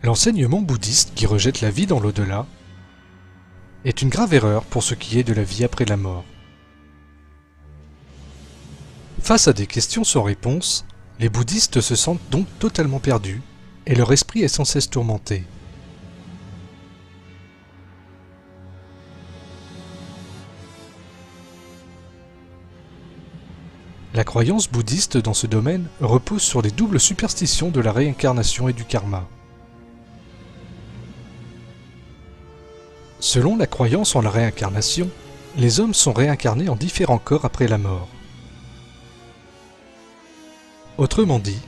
L'enseignement bouddhiste qui rejette la vie dans l'au-delà est une grave erreur pour ce qui est de la vie après la mort. Face à des questions sans réponse, les bouddhistes se sentent donc totalement perdus et leur esprit est sans cesse tourmenté. La croyance bouddhiste dans ce domaine repose sur les doubles superstitions de la réincarnation et du karma. Selon la croyance en la réincarnation, les hommes sont réincarnés en différents corps après la mort. Autrement dit,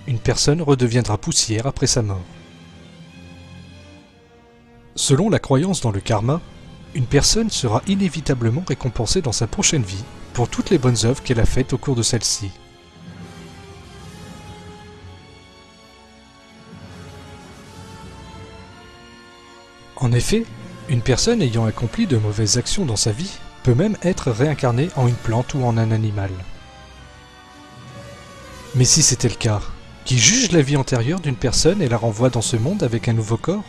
une personne redeviendra poussière après sa mort. Selon la croyance dans le karma, une personne sera inévitablement récompensée dans sa prochaine vie pour toutes les bonnes œuvres qu'elle a faites au cours de celle-ci. En effet, une personne ayant accompli de mauvaises actions dans sa vie peut même être réincarnée en une plante ou en un animal. Mais si c'était le cas, qui juge la vie antérieure d'une personne et la renvoie dans ce monde avec un nouveau corps?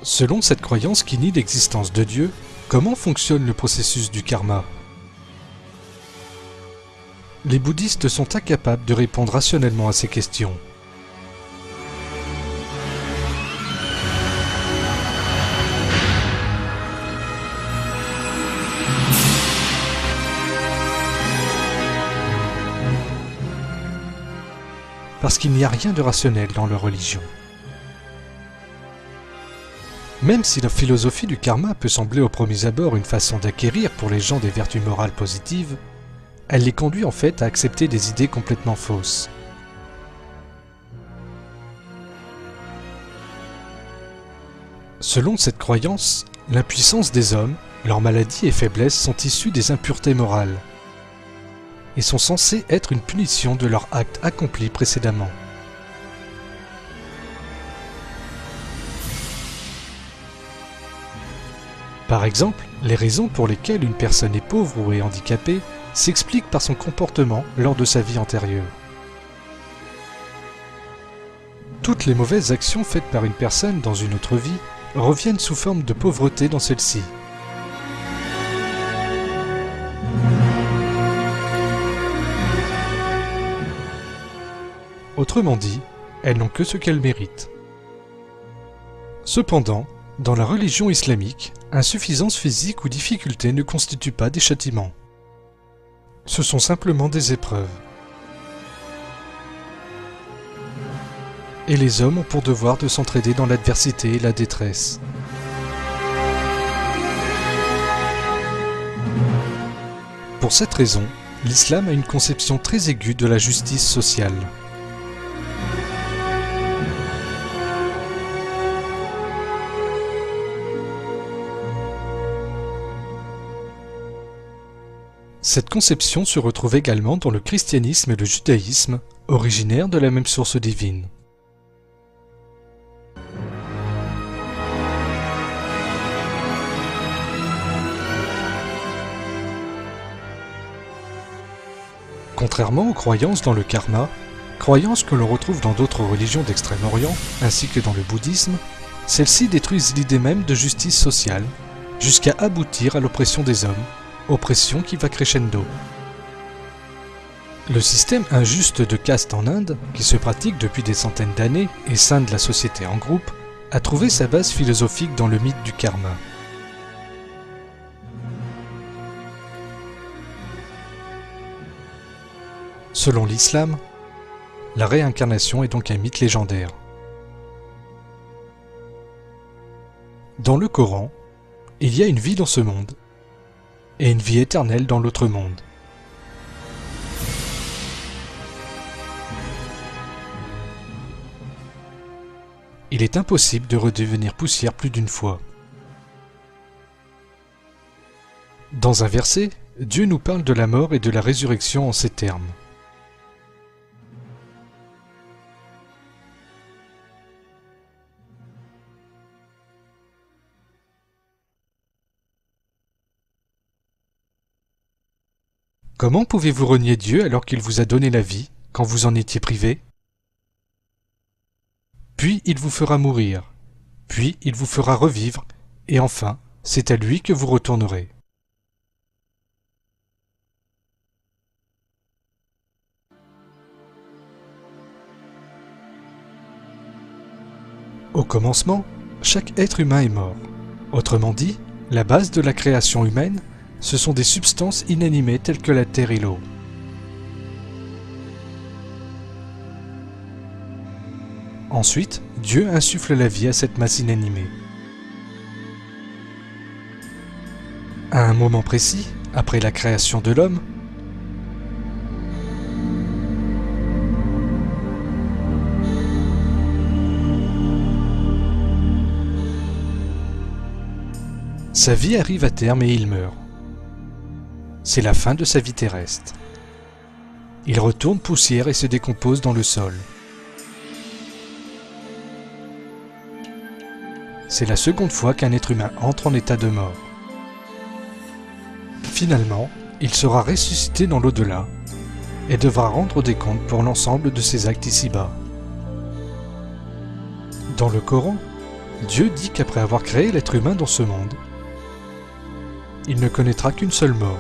Selon cette croyance qui nie l'existence de Dieu, comment fonctionne le processus du karma? Les bouddhistes sont incapables de répondre rationnellement à ces questions. Parce qu'il n'y a rien de rationnel dans leur religion. Même si la philosophie du karma peut sembler au premier abord une façon d'acquérir pour les gens des vertus morales positives, elle les conduit en fait à accepter des idées complètement fausses. Selon cette croyance, l'impuissance des hommes, leurs maladies et faiblesses sont issues des impuretés morales et sont censées être une punition de leurs actes accomplis précédemment. Par exemple, les raisons pour lesquelles une personne est pauvre ou est handicapée s'expliquent par son comportement lors de sa vie antérieure. Toutes les mauvaises actions faites par une personne dans une autre vie reviennent sous forme de pauvreté dans celle-ci. Autrement dit, elles n'ont que ce qu'elles méritent. Cependant, dans la religion islamique, insuffisance physique ou difficulté ne constituent pas des châtiments. Ce sont simplement des épreuves. Et les hommes ont pour devoir de s'entraider dans l'adversité et la détresse. Pour cette raison, l'islam a une conception très aiguë de la justice sociale. Cette conception se retrouve également dans le christianisme et le judaïsme, originaires de la même source divine. Contrairement aux croyances dans le karma, croyances que l'on retrouve dans d'autres religions d'Extrême-Orient, ainsi que dans le bouddhisme, celles-ci détruisent l'idée même de justice sociale, jusqu'à aboutir à l'oppression des hommes, oppression qui va crescendo. Le système injuste de caste en Inde, qui se pratique depuis des centaines d'années et scinde la société en groupes, a trouvé sa base philosophique dans le mythe du karma. Selon l'islam, la réincarnation est donc un mythe légendaire. Dans le Coran, il y a une vie dans ce monde et une vie éternelle dans l'autre monde. Il est impossible de redevenir poussière plus d'une fois. Dans un verset, Dieu nous parle de la mort et de la résurrection en ces termes. Comment pouvez-vous renier Dieu alors qu'il vous a donné la vie, quand vous en étiez privé. Puis il vous fera mourir, puis il vous fera revivre, et enfin, c'est à lui que vous retournerez. Au commencement, chaque être humain est mort. Autrement dit, la base de la création humaine, ce sont des substances inanimées telles que la terre et l'eau. Ensuite, Dieu insuffle la vie à cette masse inanimée. À un moment précis, après la création de l'homme, sa vie arrive à terme et il meurt. C'est la fin de sa vie terrestre. Il retourne poussière et se décompose dans le sol. C'est la seconde fois qu'un être humain entre en état de mort. Finalement, il sera ressuscité dans l'au-delà et devra rendre des comptes pour l'ensemble de ses actes ici-bas. Dans le Coran, Dieu dit qu'après avoir créé l'être humain dans ce monde, il ne connaîtra qu'une seule mort.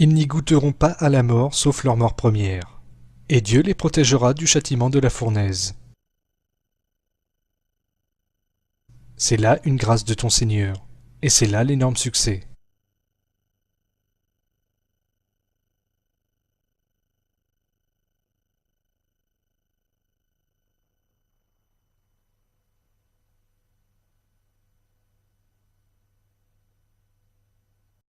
Ils n'y goûteront pas à la mort sauf leur mort première, et Dieu les protégera du châtiment de la fournaise. C'est là une grâce de ton Seigneur, et c'est là l'énorme succès.